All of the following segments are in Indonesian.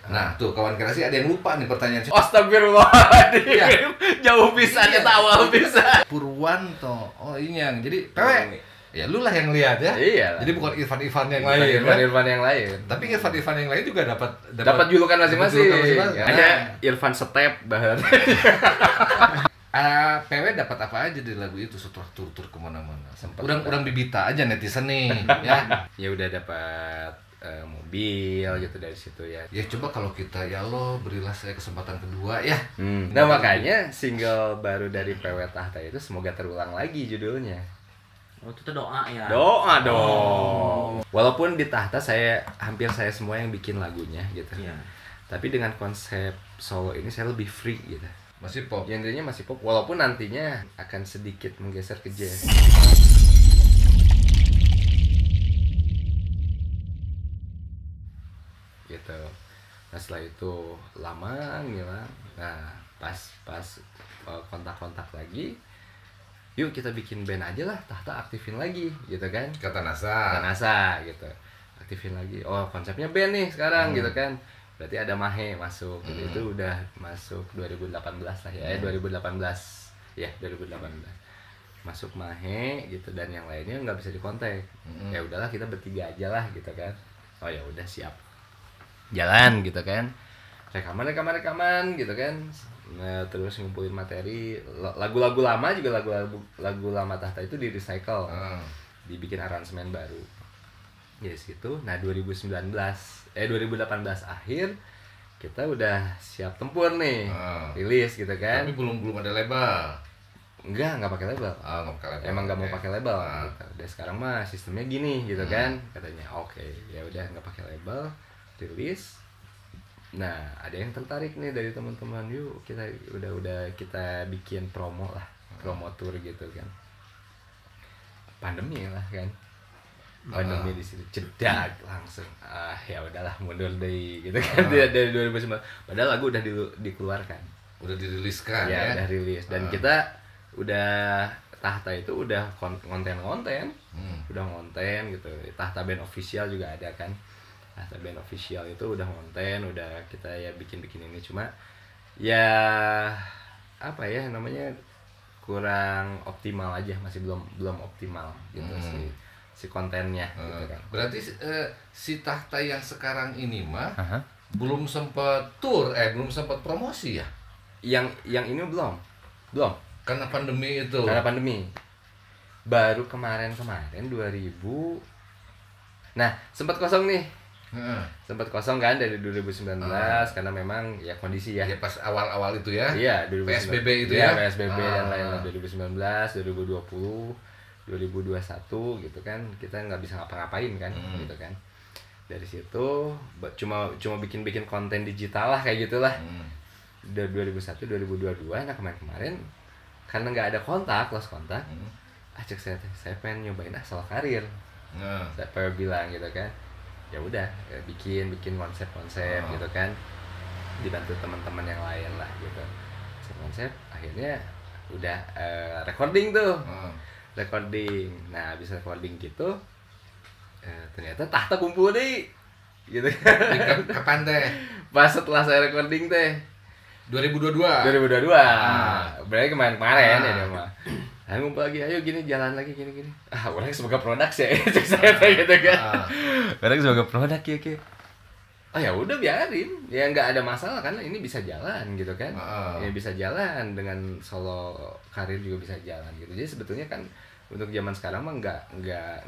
Nah, tuh kawan kreasi ada yang lupa nih pertanyaan. Astagfirullahaladzim. Iya. Jauh bisa Iya. ketawa bisa. Purwanto. Oh, ini yang. Jadi PW. Ya lu lah yang lihat ya. Iya. Jadi bukan Irfan yang Bukan lain. Kan? Irfan yang lain. Tapi Irfan yang lain juga Dapat julukan masing-masing. julukan masing-masing. Ada Nah. Irfan Step bahkan. PW dapat apa aja dari lagu itu setelah tur kemana-mana? Sempet. Urang bibita aja netizen nih, ya. Ya udah dapat mobil gitu dari situ ya. Ya coba kalau kita, ya Allah berilah saya kesempatan kedua ya. Nah makanya single baru dari PW Tahta itu semoga terulang lagi judulnya. Oh, itu doa ya. Doa dong. Walaupun di Tahta hampir saya semua yang bikin lagunya gitu. Iya. Tapi dengan konsep solo ini saya lebih free gitu. Masih pop. Genrenya masih pop walaupun nantinya akan sedikit menggeser ke jazz. Gitu. Nah setelah itu lama ngilang. Nah pas kontak lagi, yuk kita bikin band aja lah, Tahta aktifin lagi gitu kan. Kata NASA. NASA gitu, aktifin lagi. Oh konsepnya band nih sekarang gitu kan. Berarti ada Mahe masuk gitu. Itu udah masuk 2018 lah ya. 2018 ya 2018 masuk Mahe gitu, dan yang lainnya nggak bisa dikontak. Ya udahlah kita bertiga aja lah gitu kan. Oh ya udah siap, jalan gitu kan, rekaman gitu kan. Nah, terus ngumpulin materi, lagu-lagu lama juga, lagu lama Tahta itu di recycle, dibikin aransemen baru. Ya situ. Nah 2018 akhir kita udah siap tempur nih, rilis gitu kan. Tapi belum ada label. Nggak pakai label. Nggak pakai label. Emang nggak mau pakai label gitu. Dan sekarang mah sistemnya gini gitu kan katanya. Oke, ya udah nggak pakai label, rilis. Nah ada yang tertarik nih dari teman-teman, yuk kita udah kita bikin promo lah, promo tour gitu kan. Pandemi lah kan, pandemi di sini cedak langsung. Ya udahlah mundur deh gitu kan. Dari 2009 padahal lagu udah dikeluarkan, udah diriliskan ya, ya. udah rilis, dan kita udah Tahta itu udah konten udah ngonten gitu. Tahta Band Official juga ada kan. Tahta Band Official itu udah konten, udah kita ya bikin ini, cuma ya apa ya namanya, kurang optimal aja, masih belum optimal gitu si kontennya gitu kan. Berarti si Tahta yang sekarang ini mah belum sempat tour, belum sempat promosi ya? Yang ini belum Karena pandemi itu. karena pandemi. Baru kemarin 2000. Nah sempat kosong nih, sempat kosong kan dari 2019 karena memang ya kondisi ya. Ya pas awal-awal itu ya. Iya, 2019. PSBB itu ya. PSBB dan lain-lain. 2019, 2020, 2021 gitu kan, kita nggak bisa ngapa-ngapain kan, gitu kan. Dari situ cuma bikin konten digital lah kayak gitulah. Dari 2001, 2022, nah kemarin karena nggak ada lost kontak, cek saya pengen nyobain solo karir. Saya pengen bilang gitu kan. Ya udah bikin konsep gitu kan, dibantu teman-teman yang lain lah gitu. Konsep akhirnya udah recording tuh. Recording. Nah habis recording gitu ternyata Tahta kumpul deh gitu. Kapan teh? Pas setelah saya recording teh 2022. Berarti kemarin ya dia mah. Ayo ngumpul lagi, ayo gini jalan lagi gini. Orang sebagai produk sih, cek saya gitu kan. Orang sebagai produk ya. Ya udah biarin, ya nggak ada masalah karena ini bisa jalan gitu kan. Ini bisa jalan dengan solo karir juga bisa jalan gitu. Jadi sebetulnya kan untuk zaman sekarang mah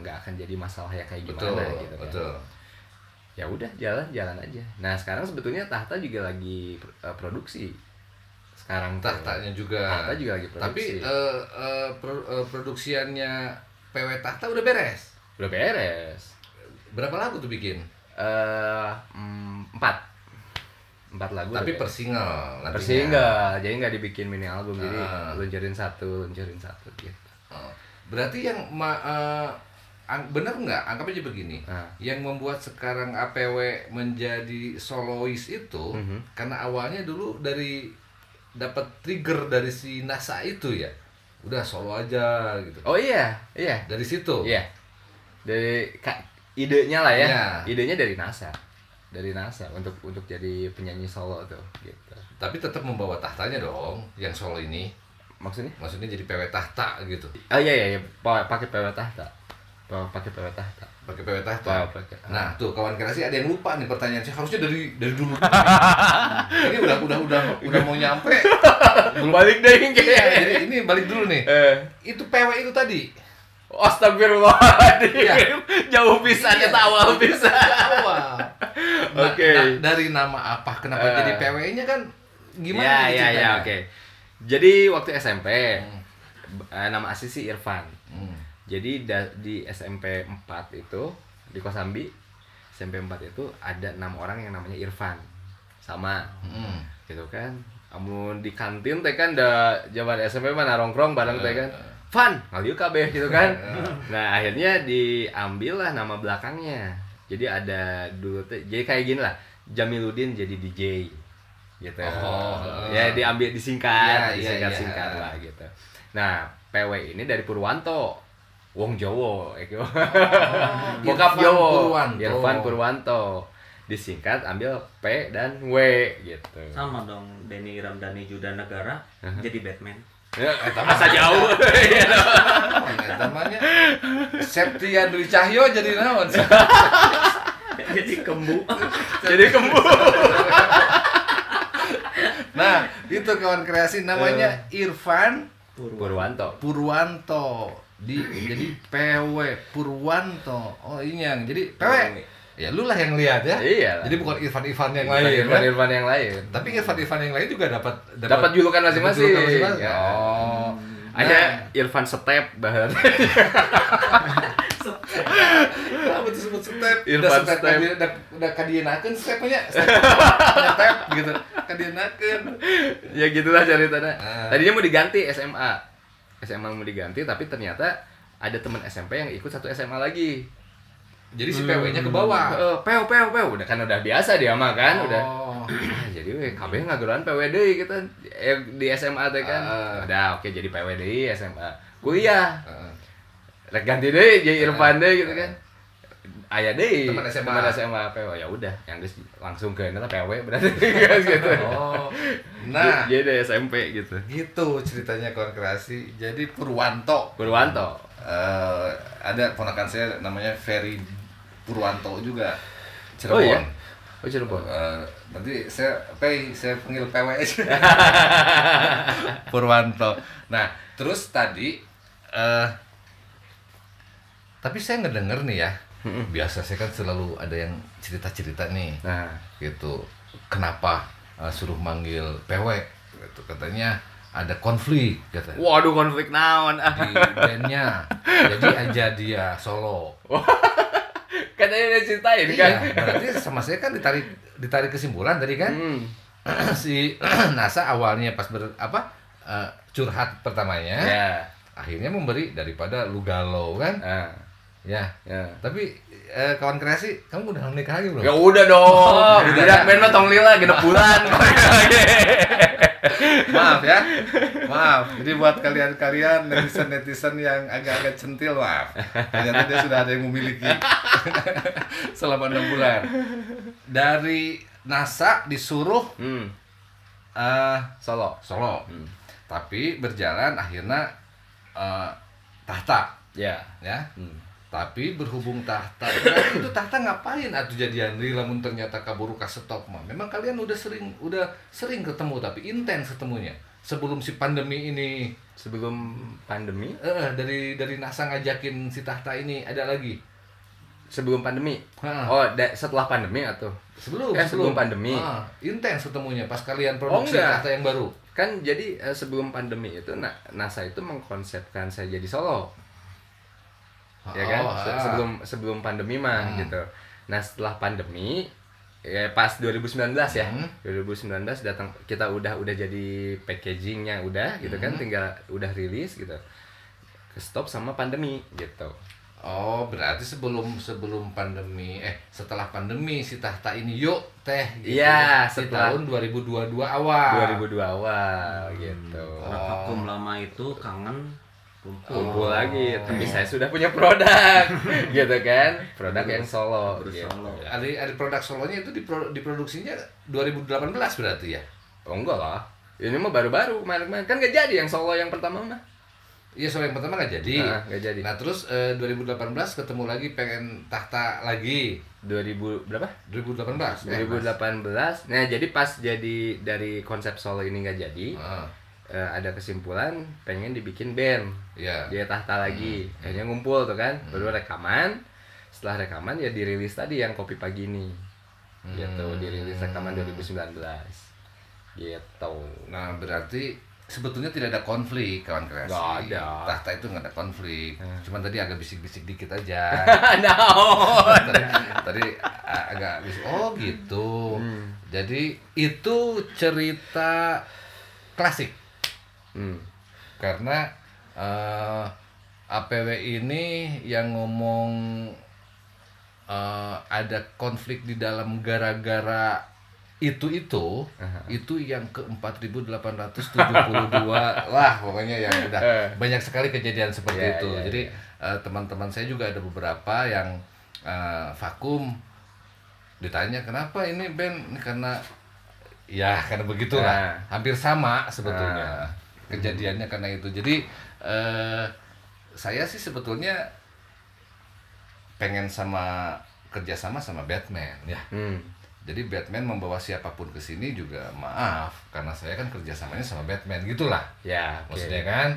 nggak akan jadi masalah ya kayak gimana gitu kan. Betul. Ya udah jalan aja. Nah sekarang sebetulnya Tahta juga lagi produksi. Sekarang Tahtanya juga. Tahta juga lagi produksi. Tapi produksiannya PW Tahta udah beres. Udah beres. Berapa lagu tuh bikin? 4 lagu. Tapi per single. Per single, jadi nggak dibikin mini album. Jadi luncurin satu gitu. Berarti yang bener nggak? Anggap aja begini. Yang membuat sekarang APW menjadi solois itu karena awalnya dulu dari dapat trigger dari si NASA itu ya. Udah solo aja gitu. Oh iya. Dari situ. Iya. Dari idenya lah ya. Iya. Idenya dari NASA. dari NASA untuk jadi penyanyi solo tuh gitu. Tapi tetap membawa tahtanya dong yang solo ini. Maksudnya jadi PW tahta gitu. Oh iya pakai PW tahta. Pakai PW tahta. Pakai PW tahta. Nah, tuh kawan kreasi ada yang lupa nih pertanyaan saya, harusnya dari dulu. Ini udah mau nyampe. Belum balik deh iya, jadi ini balik dulu nih. Itu PW itu tadi. Astagfirullahaladzim. Ya. Jauh bisa Iya, awal bisa. Awal. Nah, Oke. Dari nama apa? Kenapa jadi PW-nya kan gimana Ya, ceritanya? oke. Jadi waktu SMP nama asli sih Irfan. Jadi di SMP 4 itu di Kosambi SMP 4 itu ada 6 orang yang namanya Irfan. Sama. Gitu kan. Amun di kantin teh kan da zaman SMP mah nongkrong bareng teh kan. Fan, ngalieu kabeh gitu kan. Nah, akhirnya diambil lah nama belakangnya. Jadi ada dulu teh jadi kayak gini lah. Jamiluddin jadi DJ. Gitu. Ya diambil disingkat singkat lah gitu. Nah, PW ini dari Purwanto. Wong Jowo, bokap Jowo, Irfan Purwanto. Disingkat ambil P dan W gitu. Sama dong, Denny Ramdhani Juda Negara jadi Batman. Asa jauh. Namanya Septian Dwi Cahyo jadi naon? Jadi kembu. Nah, itu kawan kreasi namanya Irfan Purwanto. Jadi PW Purwanto. Oh, ini yang jadi PW. Ya lu lah yang lihat ya. Iya. Jadi bukan Irfan yang lain. Irfan yang lain. Tapi Irfan yang lain juga dapat julukan masing-masing. Ya. Oh. Ada Irfan Step bahkan. Apa tuh sebut step? Irfan Step. Udah kadienakeun stepnya. Step gitu. Kadienakeun. Ya gitulah ceritanya. Tadinya mau diganti SMA mau diganti, tapi ternyata ada teman SMP yang ikut satu SMA lagi. Jadi si PW-nya ke bawah. Udah biasa dia mah kan, udah. Jadi kabeh ngageran PW deui gitu di SMA teh kan. Udah oke jadi PW deui SMA. Kuliah. Rek ganti deui jadi Irfan deui gitu kan. Aya deui teman SMA PW, ya udah yang geus langsung ke eta PW berarti gitu. Oh. Nah, jadi SMP gitu. Gitu ceritanya kawan kreasi. Jadi Purwanto. Ada ponakan saya namanya Ferry Purwanto juga. Cirebon. Oh iya. Oh Cirebon. Nanti saya panggil PW aja. Purwanto. Nah, terus tadi tapi saya ngedenger nih ya. Biasa saya kan selalu ada yang cerita-cerita nih. Nah, gitu. Kenapa suruh manggil PW? Gitu. Katanya ada konflik katanya. Waduh, konflik naon di bandnya. Jadi aja dia solo. Katanya udah ceritain kan. Berarti sama saya kan ditarik kesimpulan tadi kan. Si NASA awalnya pas curhat pertamanya. Akhirnya memberi daripada lu galau kan. Ya. Tapi kawan kreasi, kamu udah menikah lagi belum? Ya udah dong. Tidak main mah tong lila 6 bulan. Maaf ya. Jadi buat kalian netizen yang agak-agak centil, maaf. Ternyata dia sudah ada yang memiliki selama 6 bulan. Dari NASA disuruh solo. Tapi berjalan akhirnya tahta. Ya. Tapi berhubung tahta, itu tahta ngapain atuh jadian lamun ternyata kaburu ka stop mah. Memang kalian udah sering ketemu tapi intens ketemunya. Sebelum si pandemi ini. Sebelum pandemi? Dari NASA ngajakin si tahta ini ada lagi. Sebelum pandemi? Setelah pandemi atau? Sebelum pandemi. Intens ketemunya pas kalian produksi tahta yang baru. Kan jadi sebelum pandemi itu NASA itu mengkonsepkan saya jadi solo. Ya kan? Sebelum pandemi mah gitu. Nah, setelah pandemi ya pas 2019 ya. 2019 datang kita udah jadi packagingnya udah gitu kan, tinggal udah rilis gitu. Ke stop sama pandemi gitu. Oh, berarti sebelum pandemi setelah pandemi si tahta ini yuk teh gitu. Iya, setelah tahun 2022 awal. 2002 awal gitu. Karena vakum lama itu kangen kumpul lagi, tapi saya sudah punya produk gitu kan, produk yang solo gitu. Ada produk solonya itu diproduksinya 2018 berarti ya? Oh enggak lah, ini mah baru-baru main-main, kan gak jadi yang solo yang pertama mah. Iya, solo yang pertama gak jadi. Gak jadi. Nah terus 2018 ketemu lagi, pengen tahta lagi. 2000 berapa? 2018. 2018. Nah jadi pas jadi dari konsep solo ini gak jadi, ada kesimpulan pengen dibikin band. Dia tahta lagi. Akhirnya ngumpul tuh kan, baru rekaman. Setelah rekaman ya dirilis tadi yang Kopi Pagi ini. Gitu, dirilis rekaman 2019. Gitu. Nah berarti sebetulnya tidak ada konflik, kawan kreasi. Gak ada. Tahta itu nggak ada konflik. Cuman tadi agak bisik-bisik dikit aja. tadi agak bisik. Oh gitu. Jadi itu cerita klasik. Karena APW ini yang ngomong ada konflik di dalam gara-gara itu yang ke 4.872. Wah pokoknya yang udah banyak sekali kejadian seperti itu. Jadi teman-teman saya juga ada beberapa yang vakum, ditanya kenapa ini band, karena begitulah. Hampir sama sebetulnya kejadiannya karena itu. Jadi saya sih sebetulnya pengen kerjasama sama Batman ya. Jadi Batman membawa siapapun ke sini juga maaf, karena saya kan kerjasamanya sama Batman gitulah. Ya, maksudnya kan.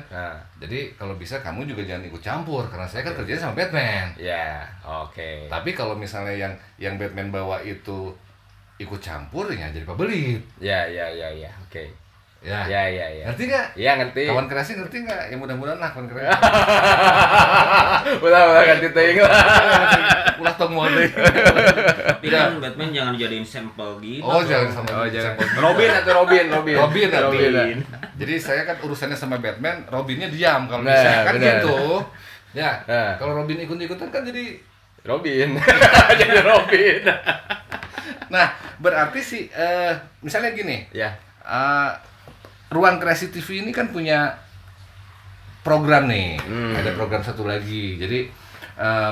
Jadi kalau bisa kamu juga jangan ikut campur, karena saya kan kerjanya sama Batman. Ya, oke. Tapi kalau misalnya yang Batman bawa itu ikut campur ya jadi pebelit. Ya, oke. Ya. Ngerti nggak? Iya ngerti. Kawan kreasi ngerti nggak? Ya mudah-mudahan lah kawan kreasi. udah ganti ting lah. Ulah tong mau deh. Tapi kan Batman jangan jadiin sampel gitu. Jangan. Robin. Jadi saya kan urusannya sama Batman, Robinnya diam kalau bisa kan gitu. Ya. Kalau Robin ikut-ikutan kan jadi Robin. Jadi Robin. Nah, berarti sih misalnya gini. Ya. Ruang Kreasi TV ini kan punya program nih. Ada program satu lagi. Jadi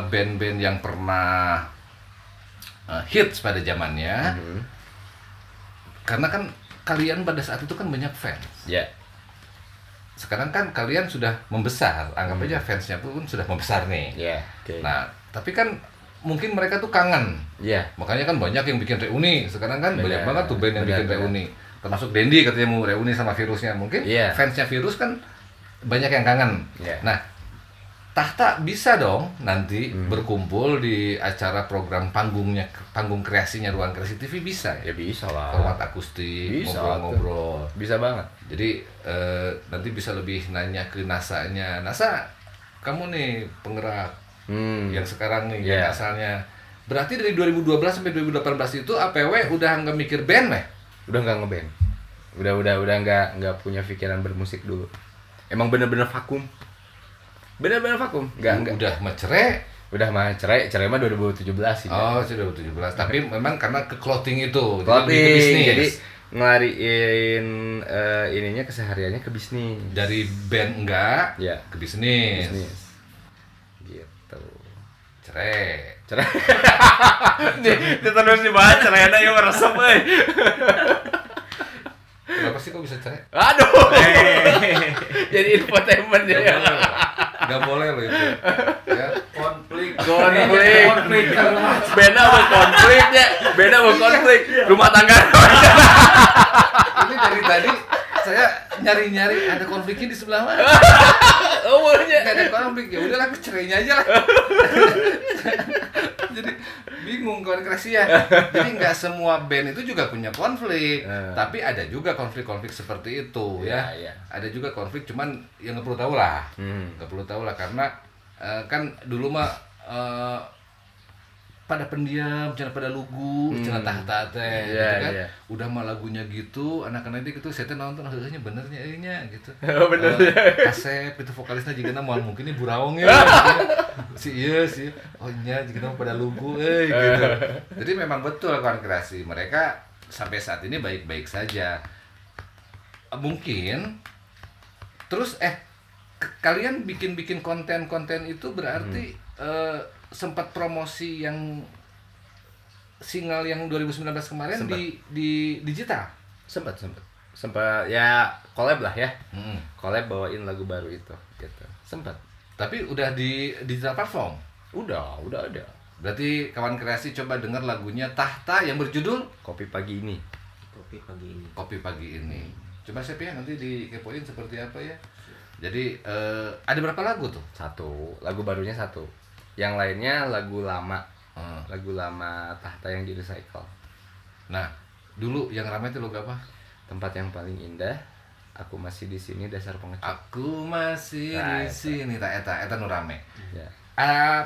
band-band yang pernah hits pada zamannya. Karena kan kalian pada saat itu kan banyak fans. Ya. Sekarang kan kalian sudah membesar. Anggap aja fansnya pun sudah membesar nih. Ya. Okay. Nah, tapi kan mungkin mereka tuh kangen. Iya. Makanya kan banyak yang bikin reuni. Sekarang kan banyak banget tuh band yang bikin reuni. Termasuk Dendi katanya mau reuni sama Virusnya. Mungkin fansnya Virus kan banyak yang kangen. Nah, Tahta bisa dong nanti berkumpul di acara program panggung kreasinya Ruang Kreasi TV, bisa ya? Bisa lah. Format akustik, ngobrol-ngobrol. Bisa banget. Jadi nanti bisa lebih nanya ke NASA-nya. NASA, kamu nih penggerak yang sekarang nih yang asalnya. Berarti dari 2012 sampai 2018 itu APW udah nggak mikir band meh? Udah nggak ngeband. Udah nggak punya pikiran bermusik dulu. Emang bener-bener vakum. Bener-bener vakum. Nggak. Udah mah cerai. Udah mah cerai mah 2017 sih. Oh, sudah 2017. Tapi memang karena ke clothing itu. Clothing. Jadi ngelariin ininya kesehariannya ke bisnis. Dari band enggak ke bisnis. Gitu. Cerai. Dia terus dibahas cerainya yang meresep euy. Kenapa sih kok bisa cerai? Aduh. Jadi infotainment ya. Enggak boleh loh itu. Ya, konflik. Beda sama konfliknya. Beda sama konflik rumah tangga. Ini dari tadi saya nyari-nyari ada konfliknya di sebelah mana. Umurnya nggak ada konflik, ya udahlah cerainya aja lah. Jadi bingung kawan kreasi ya. Jadi nggak semua band itu juga punya konflik, tapi ada juga konflik-konflik seperti itu ya. Ada juga konflik, cuman yang nggak perlu tahu lah. Nggak perlu tahu lah karena kan dulu mah pada pendiam, cenah pada lugu, cenah tahta teh, gitu kan. Udah mah lagunya gitu, anak-anak itu saya teh nonton, heuhnya benernya nya gitu. Bener. Kasep itu vokalisnya jigana moal mungkin ini buraong ya. Si oh nya jigana pada lugu gitu. Jadi memang betul kawan kreasi, mereka sampai saat ini baik-baik saja. Mungkin terus kalian bikin konten itu berarti sempat promosi yang single yang 2019 kemarin Sempet. di digital. Sempat ya collab lah ya. Collab bawain lagu baru itu gitu. Sempat. Tapi udah di digital platform. Udah ada. Berarti kawan kreasi coba dengar lagunya Tahta yang berjudul Kopi Pagi Ini. Kopi Pagi Ini. Coba Sep ya nanti dikepoin seperti apa ya. Jadi ada berapa lagu tuh? 1. Lagu barunya 1. Yang lainnya lagu lama. Lagu lama Tahta yang di recycle. Nah, dulu yang ramai itu lagu apa? Tempat yang paling indah. Aku masih di sini dasar pengecut. Aku masih di sini. Eta nu rame. Ya.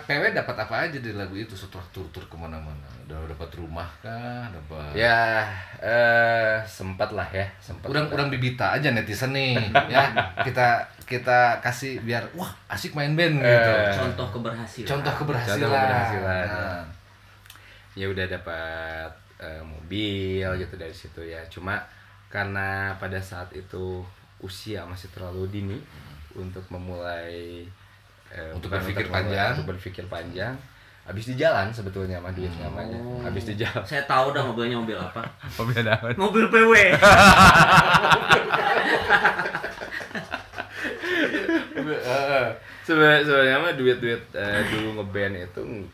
PW dapat apa aja dari lagu itu setelah tur kemana-mana? Udah dapat rumah kah? Dapat? Ya, sempat lah ya. Urang bibita aja netizen nih, ya kita kasih biar wah asik main band gitu. Contoh keberhasilan. Nah. Ya udah dapat mobil gitu dari situ ya. Cuma karena pada saat itu usia masih terlalu dini untuk memulai untuk berpikir panjang. Habis di jalan sebetulnya mah duit namanya. Habis di jalan. Saya tahu dah mobilnya mobil apa. Mobil daun. Mobil PW. Sebenarnya mah duit dulu ngeband itu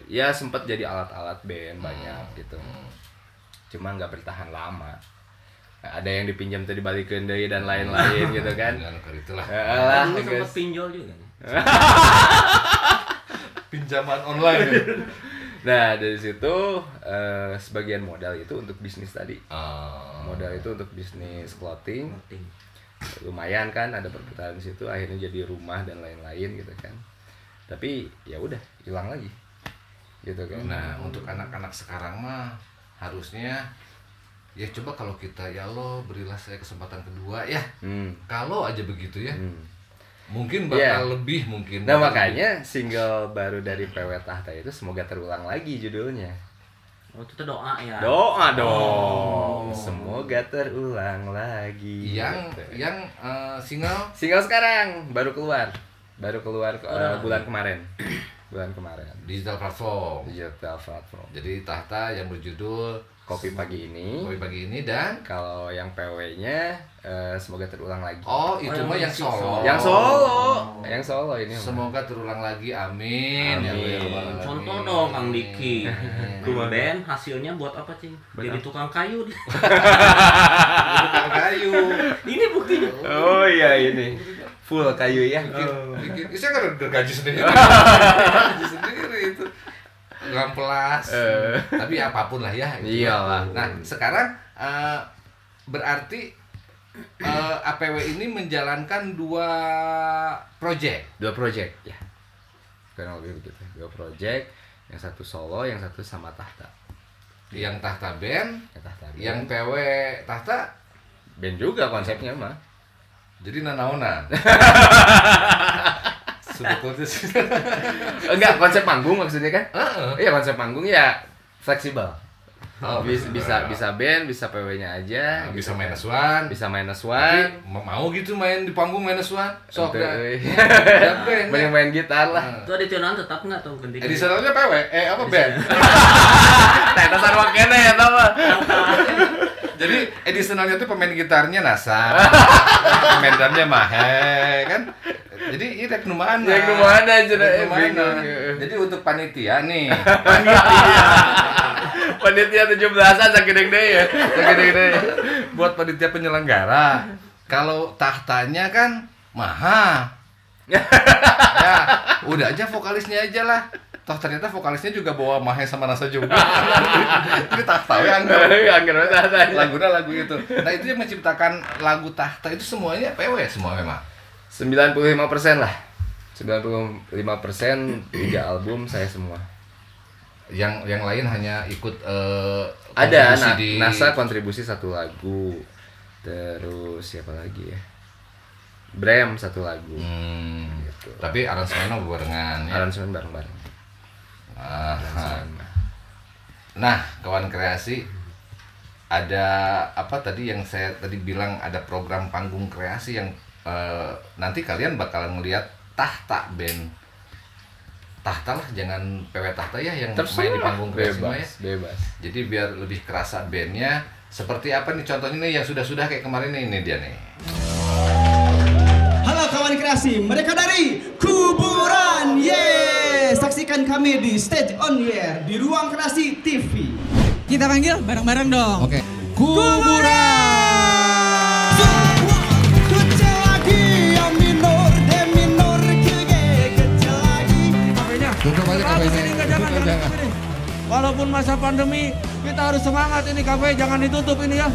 ya sempat jadi alat-alat band banyak gitu. Cuma nggak bertahan lama. Ada yang dipinjam tuh dibalikin deui dan lain-lain gitu kan. Itulah. Dulu sempat pinjol juga. Pinjaman online. Nah dari situ sebagian modal itu untuk bisnis tadi. Modal itu untuk bisnis clothing. Lumayan kan ada perputaran di situ, akhirnya jadi rumah dan lain-lain gitu kan. Tapi ya udah hilang lagi gitu kan. Nah untuk anak-anak sekarang mah harusnya ya coba kalau kita ya Allah berilah saya kesempatan kedua ya. Kalau aja begitu ya. Mungkin bakal lebih mungkin. Nah makanya single baru dari PW Tahta itu semoga terulang lagi judulnya. Oh itu doa ya. Doa dong. Semoga terulang lagi. Yang single sekarang baru keluar bulan kemarin. Digital platform. Jadi Tahta yang berjudul Kopi Pagi Ini dan kalau yang PW-nya semoga terulang lagi. Oh, itu mah yang solo. Yang solo ini. Semoga terulang lagi. Amin. Contoh dong Kang Diki. Ben hasilnya buat apa, Cing? Jadi tukang kayu. Tukang kayu. Ini buktinya. Oh iya ini. Full kayu ya. Saya nggak ada gaji sendiri. Gaji sendiri itu. Gampelas. Tapi apapun lah ya. Iyalah. Nah, sekarang berarti APW ini menjalankan dua project ya. Kurang lebih begitu. 2 project, yang satu solo, yang satu sama Tahta. Yang Tahta band, yang PW Tahta band juga konsepnya mah. Jadi nanaonan. Sebetulnya sih. Enggak, konsep panggung maksudnya kan? Iya, konsep panggung ya fleksibel. Bisa band, bisa PW-nya aja, bisa gitu. minus one. Tapi mau gitu main di panggung minus one. Sok dah. Main gitar lah. Itu adisional tetap enggak tuh ganti. Adisionalnya PW, apa band? Teh sarwa kene ya tau mah. Jadi adisionalnya tuh pemain gitarnya Nasa. Pemain drumnya Mahe kan. Jadi ini rek nu mana? Jadi untuk panitia nih. Panitia 17-an sagede ya. Buat panitia penyelenggara. Kalau tahtanya kan Maha. Ya, udah aja vokalisnya aja lah. Toh ternyata vokalisnya juga bawa Mahe sama Nasa juga. Ini Tahta ya anggar Laguna lagu itu. Nah, itu yang menciptakan lagu Tahta itu semuanya PW semua memang. 95% lah. 95% 3 album saya semua. Yang lain hanya ikut ada Nasa kontribusi 1 lagu. Terus siapa lagi ya? Brem 1 lagu. Gitu. Tapi aransemennya barengan ya. Aransemen bareng-bareng. Nah, kawan kreasi ada apa tadi yang saya tadi bilang ada program panggung kreasi yang nanti kalian bakalan melihat Tahta band. Tahta lah, jangan PW Tahta ya yang main di panggung kreasi ya. Bebas. Jadi biar lebih kerasa bandnya seperti apa nih, contohnya nih yang sudah kayak kemarin nih, ini dia nih. Halo kawan kreasi, mereka dari Kuburan. Saksikan kami di Stage on the Air di Ruang Kreasi TV. Kita panggil bareng-bareng dong. Oke. Kuburan. Tutup aja kafenya. Jangan. Walaupun masa pandemi, kita harus semangat ini kafe, jangan ditutup ini ya.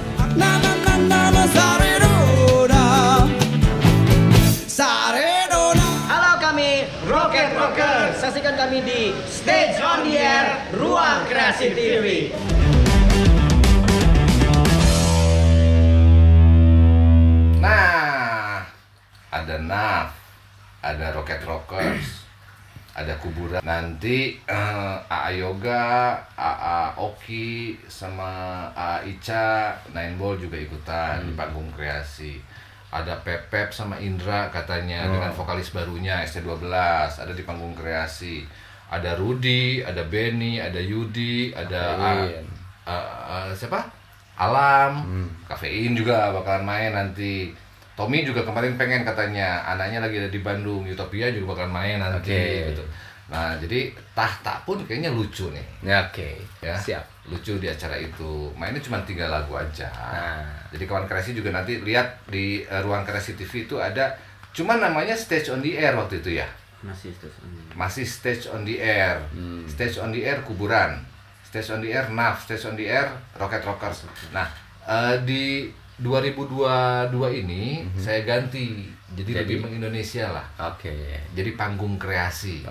Halo, kami Rocket Rockers. Saksikan kami di Stage on the Air Ruang Kreasi TV. Nah, ada NAF, ada Rocket Rockers, ada Kuburan. Nanti AA Yoga, AA Oki, sama AA Ica, Nine Ball juga ikutan di panggung kreasi. Ada Pepep sama Indra katanya dengan vokalis barunya ST12 ada di panggung kreasi. Ada Rudy, ada Benny, ada Yudi, ada siapa? Alam, Kafein juga bakalan main nanti. Tommy juga kemarin pengen katanya, anaknya lagi ada di Bandung, Utopia juga bakalan main nanti gitu. Nah, jadi Tahta pun kayaknya lucu nih. Ya, siap. Lucu di acara itu. Mainnya cuma 3 lagu aja. Jadi kawan kreasi juga nanti lihat di Ruang Kreasi TV itu ada, cuman namanya Stage on the Air waktu itu ya. Masih Stage on the Air. Stage on the Air Kuburan. Stage on the Air NAF, Stage on the Air Rocket Rockers. Nah, di 2022 ini saya ganti jadi lebih mengindonesia lah. Jadi panggung kreasi.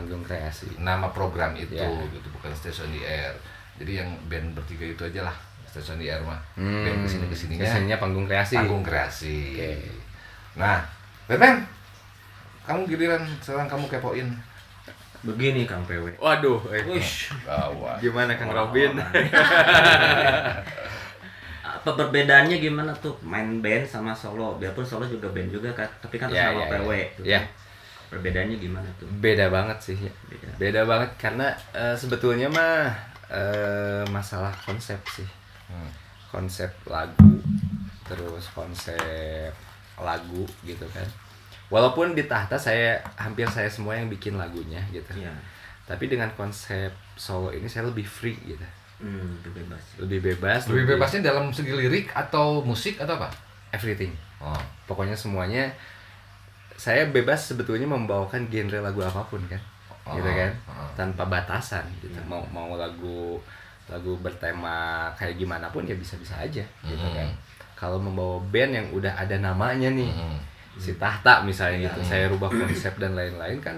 Nama program itu gitu, bukan Stage on the Air. Jadi yang band bertiga itu aja lah, Stage on the Air mah. Band kesininya panggung kreasi. Nah, Bem, kamu giliran sekarang kamu kepoin. Begini Kang PW. Waduh, Gawat. gimana Kang Robin? Apa perbedaannya gimana tuh main band sama solo? Biarpun solo juga band juga kan, tapi kan sama PW. Ya. Perbedaannya gimana tuh? Beda banget sih ya. Beda banget karena sebetulnya mah masalah konsep sih. Konsep lagu, terus konsep lagu gitu kan. Walaupun di Tahta hampir saya semua yang bikin lagunya gitu. Tapi dengan konsep solo ini saya lebih free gitu. Lebih bebas. Lebih bebasnya dalam segi lirik atau musik atau apa? Everything. Pokoknya semuanya saya bebas sebetulnya membawakan genre lagu apapun kan. Gitu kan. Tanpa batasan gitu. Mau lagu bertema kayak gimana pun ya bisa-bisa aja gitu kan. Kalau membawa band yang udah ada namanya nih. Si Tahta misalnya gitu, saya rubah konsep dan lain-lain kan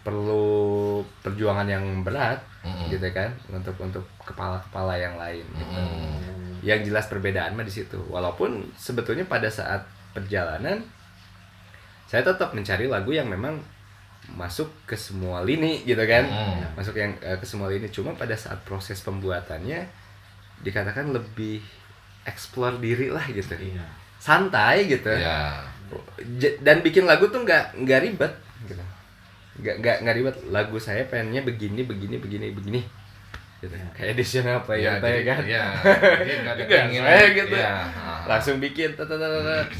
perlu perjuangan yang berat gitu kan untuk kepala-kepala yang lain gitu. Yang jelas perbedaan mah di situ. Walaupun sebetulnya pada saat perjalanan saya tetap mencari lagu yang memang masuk ke semua lini gitu kan. Masuk yang ke semua lini, cuma pada saat proses pembuatannya dikatakan lebih explore diri lah gitu. Santai gitu. Dan bikin lagu tuh nggak ribet gitu. Nggak ribet. Lagu saya pengennya begini gitu. Kayak edition apa ya kan. Gitu. Langsung bikin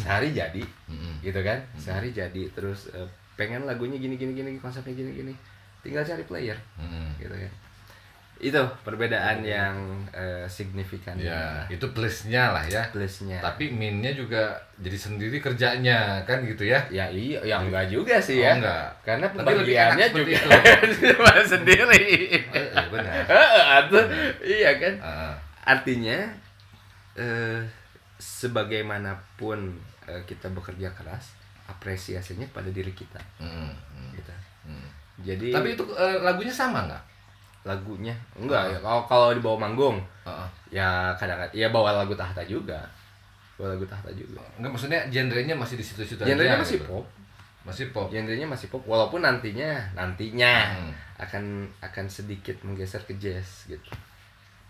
sehari jadi gitu kan. Sehari jadi, terus pengen lagunya gini konsepnya gini tinggal cari player gitu kan. Itu perbedaan yang signifikan. Ya, itu plusnya lah ya. Tapi minnya juga jadi sendiri kerjanya kan gitu ya. Ya iya, ya enggak juga sih ya. Enggak. Karena Tapi pembagiannya juga cuma sendiri. Benar. Iya kan. Artinya sebagaimanapun kita bekerja keras, apresiasinya pada diri kita. Gitu. Jadi. Tapi itu lagunya sama nggak? Lagunya enggak ya, kalau dibawa manggung ya kadang-kadang ya bawa lagu Tahta juga Enggak, maksudnya genrenya masih di situ-situ aja. Genrenya masih gitu. Genrenya masih pop, walaupun nantinya akan sedikit menggeser ke jazz gitu.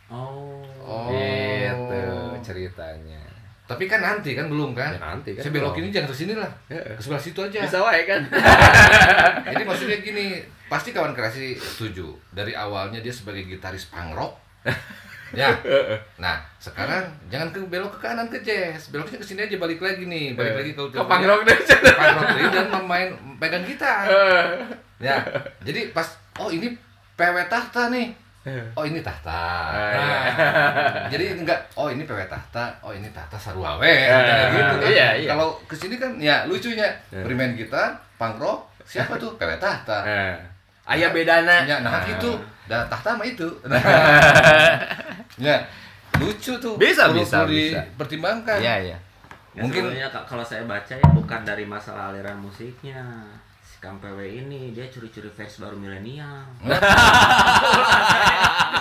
Oh. Gitu ceritanya. Tapi kan nanti kan belum kan? Ya, nanti kan. Saya belokin ini jangan ke sini lah. Ya. Ke sebelah situ aja. Bisa wae kan. Jadi maksudnya gini, pasti kawan kreasi setuju. Dari awalnya dia sebagai gitaris punk rock. Ya. Nah, sekarang jangan belok ke kanan ke jazz. Beloknya ke sini aja, balik lagi nih. Balik lagi ke punk rock deh. Punk rock deh dan pegang gitar. Ya. Jadi pas ini PW Tahta nih. Oh ini Tahta. Jadi enggak, ini PW Tahta, ini Tahta Sarwawe gitu kan. Iya. Kalau kesini kan ya lucunya bermain gitar, punk rock, siapa tuh PW Tahta. Aya bedana. Ya, nah gitu. Dah Tahta sama itu. Ya, lucu tuh. Bisa dipertimbangkan. Ya, Iya. mungkin kalau saya baca ya bukan dari masalah aliran musiknya. Kang PW ini dia curi-curi fans baru milenial.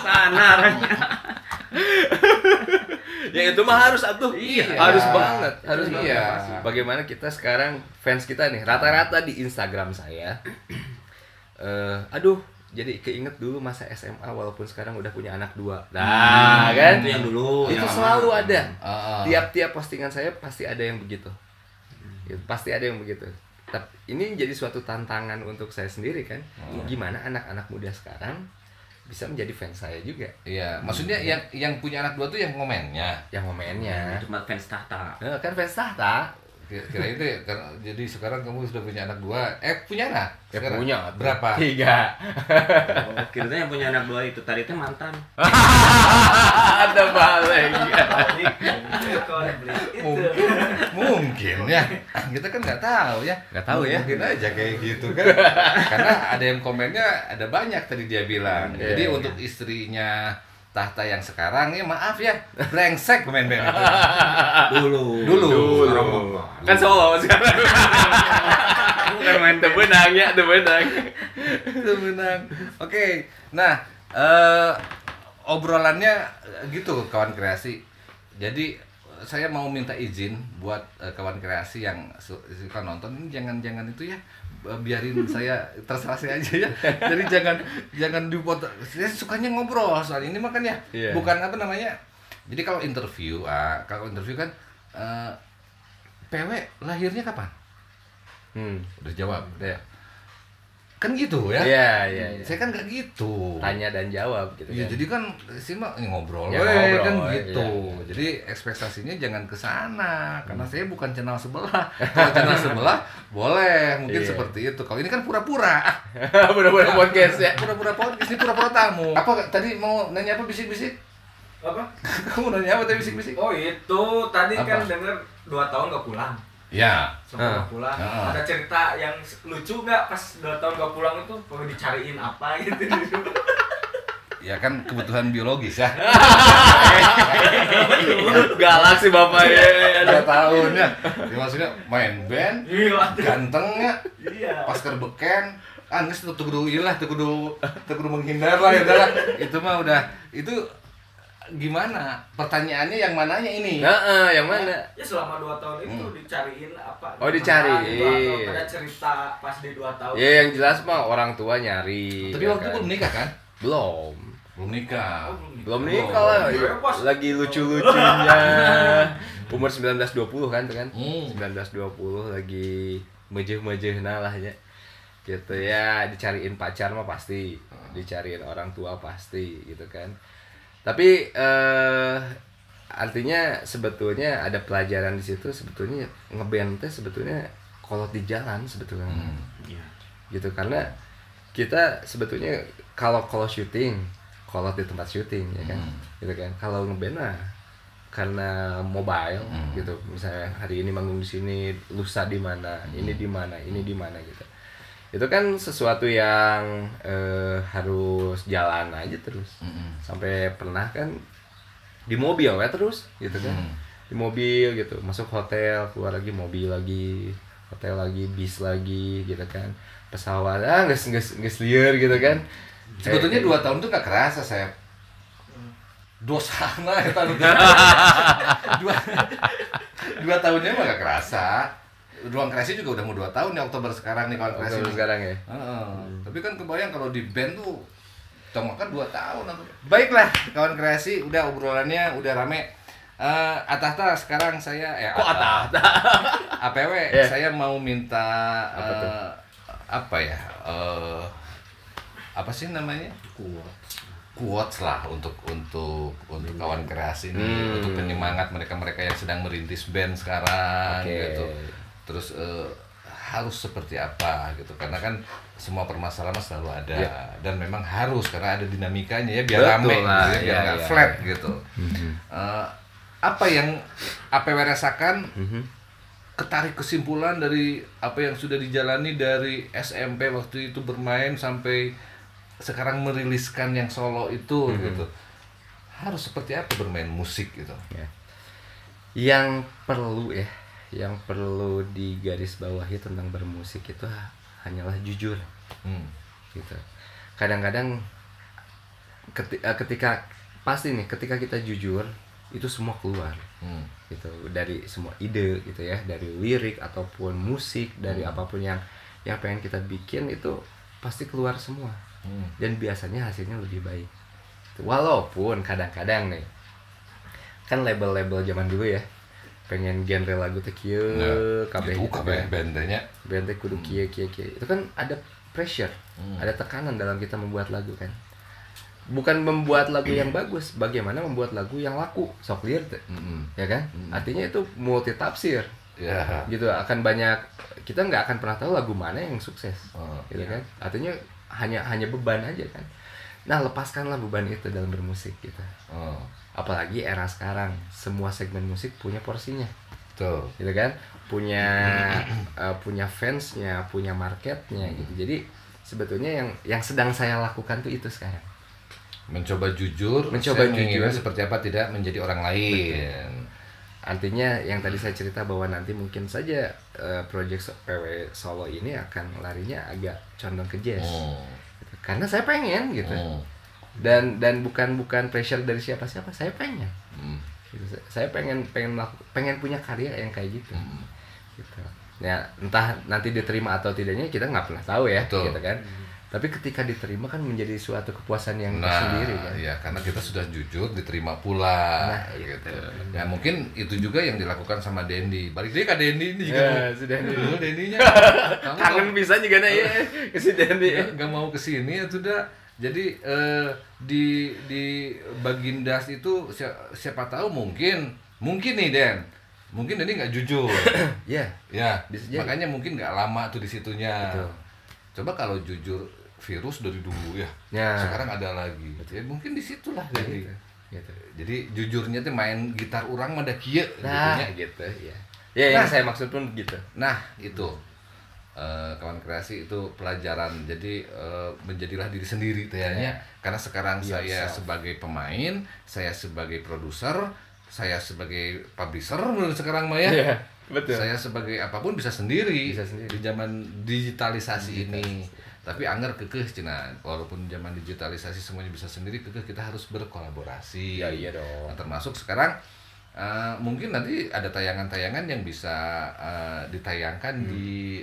Sana arahnya. Ya itu mah harus atuh. Iya. Harus banget. Iya. Bagaimana kita sekarang fans kita nih rata-rata di Instagram saya. Jadi keinget dulu masa SMA walaupun sekarang udah punya anak 2. Nah, kan? Itu yang dulu. Itu selalu ada. Tiap-tiap postingan saya pasti ada yang begitu. Pasti ada yang begitu. Tapi ini jadi suatu tantangan untuk saya sendiri kan. Gimana anak-anak muda sekarang bisa menjadi fans saya juga. Iya, maksudnya yang punya anak 2 tuh yang ngomennya. Cuma fans Tahta. Kan fans Tahta. Kira itu ya, jadi sekarang kamu sudah punya anak 2. Punya anak? Sekarang Punya. Berapa? 3. Kiranya yang punya anak 2 itu tadi mantan. Ada balik. Mungkin ya. Kita kan nggak tahu ya. Nggak tahu ya. Mungkin aja kayak gitu kan. Karena ada yang komennya ada banyak tadi dia bilang. Jadi untuk istrinya Tahta yang sekarang ya maaf ya, brengsek pemain band itu. Dulu. Kan solo sekarang. Bukan main tebenang ya, tebenang. Oke. Nah, obrolannya gitu kawan kreasi. Jadi saya mau minta izin buat kawan kreasi yang suka nonton ini jangan itu ya, biarin saya terserah saya aja ya. Jadi jangan dipotong. Saya sukanya ngobrol soal ini makanya bukan apa namanya. Jadi kalau interview kan PW lahirnya kapan? Udah jawab deh. Kan gitu ya. Iya. Saya kan nggak gitu. Tanya dan jawab gitu ya, kan. jadi kan sih mah ngobrol, Ya, ngobrol kan gitu. Iya. Jadi ekspektasinya jangan ke sana karena saya bukan channel sebelah. Kalau channel sebelah boleh mungkin seperti itu. Kalau ini kan pura-pura. Pura-pura podcast ya. Pura-pura podcast, ini pura-pura tamu. Apa tadi mau nanya apa bisik-bisik? Apa? Kamu nanya apa tadi bisik-bisik? Oh itu tadi apa? kan denger 2 tahun gak pulang. Ya. Sampai gak pulang. Ada cerita yang lucu nggak pas 2 tahun gak pulang itu perlu dicariin apa gitu? Ya kan kebutuhan biologis ya. Galak sih bapaknya. 2 tahun ya. Maksudnya main band, gantengnya, pas kerbeken, geus teu kudu ieu lah, teu kudu menghindar lah ya lah. Itu mah udah itu gimana? Pertanyaannya yang mananya ini? Yang mana? Ya selama 2 tahun itu dicariin apa? Oh, dicariin. Atau ada cerita pas di 2 tahun. Ya yang jelas mah orang tua nyari. Tapi ya waktu kan? belum nikah kan? Belum nikah. Belum nikah lah. Lagi lucu-lucunya. Umur 19-20 kan tuh kan? 19-20 lagi mejeh-mejeh lahnya. Gitu ya, dicariin pacar mah pasti. Dicariin orang tua pasti gitu kan. Tapi artinya sebetulnya ada pelajaran di situ. Sebetulnya ngeband teh sebetulnya kolot di jalan sebetulnya. Gitu karena kita sebetulnya kalau syuting kolot di tempat syuting ya kan. Gitu kan. Kalau ngeband mah karena mobile gitu. Misalnya hari ini manggung di sini, lusa di mana, ini di mana gitu. Itu kan sesuatu yang harus jalan aja terus. Sampai pernah kan di mobil ya terus gitu kan. Di mobil gitu, masuk hotel, keluar lagi mobil lagi, hotel lagi, bis lagi gitu kan. Pesawat nggak liar gitu kan. Sebetulnya 2 tahun tuh gak kerasa saya. Dosa lah ya tahun. 2 tahunnya mah gak kerasa. Ruang Kreasi juga udah mau 2 tahun ya, Oktober sekarang nih kawan Kreasi. Sekarang ya. Tapi kan kebayang kalau di band tuh kita makan 2 tahun. Baiklah kawan Kreasi, udah obrolannya udah rame. Atahta sekarang saya Kok Atahta? APW Yeah. saya mau minta apa ya? Apa sih namanya? Quotes lah untuk kawan kreasi ini, untuk penyemangat mereka yang sedang merintis band sekarang gitu. Terus harus seperti apa gitu, karena kan semua permasalahan selalu ada dan memang harus karena ada dinamikanya ya biar rame gitu, biar nggak flat gitu. Apa yang APW rasakan, ketarik kesimpulan dari apa yang sudah dijalani dari SMP waktu itu bermain sampai sekarang meriliskan yang solo itu gitu, harus seperti apa bermain musik gitu. Yang perlu digarisbawahi tentang bermusik itu hanyalah jujur, gitu. Kadang-kadang ketika kita jujur itu semua keluar, gitu, dari semua ide gitu ya, dari lirik ataupun musik, dari apapun yang pengen kita bikin itu pasti keluar semua, dan biasanya hasilnya lebih baik. Walaupun kadang-kadang nih kan label-label zaman dulu ya pengen genre lagu teh kieu kabeh bandnya kudu kieu itu kan ada pressure, ada tekanan dalam kita membuat lagu kan. Bukan membuat lagu yang bagus, bagaimana membuat lagu yang laku, sok liar teh. Ya kan? Artinya itu multi tafsir. Gitu, akan banyak, kita nggak akan pernah tahu lagu mana yang sukses. Gitu kan? Artinya hanya beban aja kan. Nah, lepaskanlah beban itu dalam bermusik gitu. Apalagi era sekarang, semua segmen musik punya porsinya. Tuh. Gitu kan? Punya fansnya, punya marketnya gitu. Jadi sebetulnya yang sedang saya lakukan tuh itu sekarang. Mencoba jujur seperti apa tidak menjadi orang lain. Artinya yang tadi saya cerita bahwa nanti mungkin saja project PW solo ini akan larinya agak condong ke jazz. Gitu. Karena saya pengen gitu. Dan bukan pressure dari siapa-siapa, saya pengen. Gitu. Saya pengen punya karya yang kayak gitu. Gitu. Ya, entah nanti diterima atau tidaknya kita nggak pernah tahu ya. Betul. Gitu kan. Tapi ketika diterima kan menjadi suatu kepuasan yang tersendiri kan. Ya, karena kita sudah jujur diterima pula. Gitu. Ya mungkin itu juga yang dilakukan sama Dendi. Balik dia ke Dendi ini juga. Sudah Dendinya. Kangen bisa juga nih ya ke si Dendi. Gak mau kesini ya sudah. Jadi di Bagindas itu siapa tahu mungkin nih Den. Mungkin Dendi nggak jujur. Ya. Makanya mungkin nggak lama tuh di situnya. Betul. Coba kalau jujur virus dari dulu ya. Sekarang ada lagi. Ya mungkin di situlah jadi. Gitu. Jadi jujurnya tuh main gitar orang mah da kieu gitu ya. Ya, yang saya maksud pun gitu. Nah, itu. Kawan kreasi itu pelajaran. Jadi menjadilah diri sendiri tanya. Karena sekarang saya sebagai pemain, saya sebagai produser, saya sebagai publisher menurut sekarang mah ya. Betul. Saya sebagai apapun bisa sendiri di zaman digitalisasi ini. Tapi anggar kekeh cina, walaupun zaman digitalisasi semuanya bisa sendiri, kekeh kita harus berkolaborasi. Ya iya dong. Nah, termasuk sekarang mungkin nanti ada tayangan-tayangan yang bisa ditayangkan di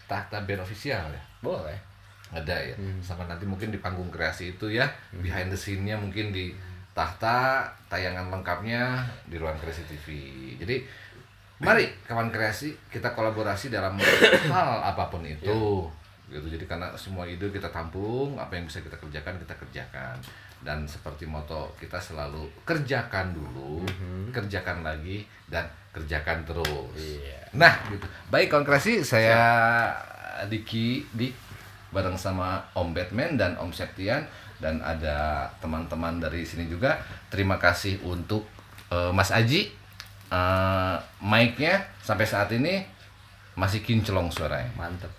Tahta Band Official ya. Boleh. Ada ya. Sama nanti mungkin di panggung kreasi itu ya, behind the scene-nya mungkin di Tahta, tayangan lengkapnya di Ruang Kreasi TV. Jadi mari kawan kreasi kita kolaborasi dalam hal apapun itu. Gitu. Jadi karena semua ide kita tampung, apa yang bisa kita kerjakan. Dan seperti moto kita selalu kerjakan dulu, kerjakan lagi, dan kerjakan terus. Nah, gitu. Baik kawan kreasi, saya Diki bareng sama Om Batman dan Om Septian, dan ada teman-teman dari sini juga. Terima kasih untuk Mas Aji. Mic-nya sampai saat ini masih kinclong suaranya. Mantep.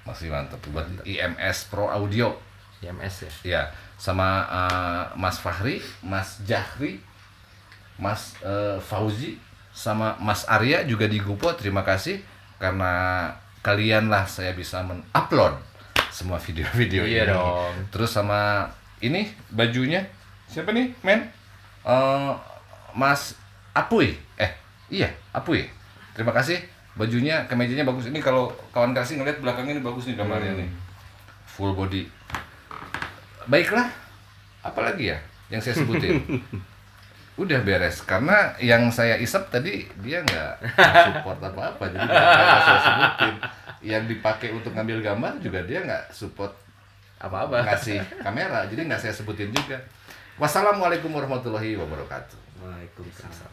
Masih mantap buat IMS Pro Audio. IMS ya. Ya, sama Mas Fahri, Mas Jahri, Mas Fauzi, sama Mas Arya juga di Gupo. Terima kasih karena kalianlah saya bisa men-upload semua video-video ini. Dong. Terus sama ini bajunya siapa nih, men? Mas Apuy. Iya, Apuy. Terima kasih. Bajunya, kemejanya bagus. Ini kalau kawan kasih ngeliat belakangnya ini bagus nih gambarnya nih. Full body. Baiklah. Apalagi ya yang saya sebutin? udah beres. Karena yang saya isep tadi dia nggak support apa-apa, jadi nggak saya sebutin. Yang dipakai untuk ngambil gambar juga dia nggak support apa-apa, ngasih kamera, jadi nggak saya sebutin juga. Wassalamualaikum warahmatullahi wabarakatuh. Waalaikumsalam.